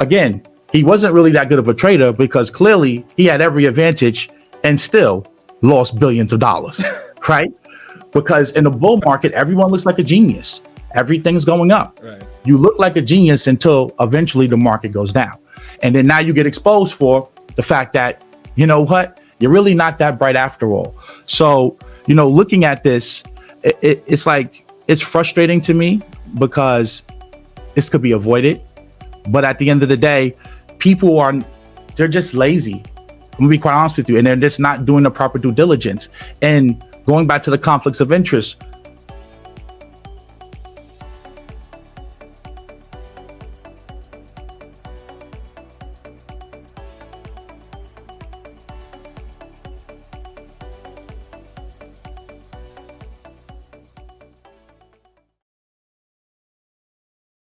again, he wasn't really that good of a trader because clearly he had every advantage and still lost billions of dollars, right? Because in the bull market, everyone looks like a genius. Everything's going up. Right. You look like a genius until eventually the market goes down. And then now you get exposed for the fact that, you know what, you're really not that bright after all. So, you know, looking at this, it's like, it's frustrating to me because this could be avoided. But at the end of the day, they're just lazy. I'm gonna be quite honest with you. And they're just not doing the proper due diligence. And going back to the conflicts of interest,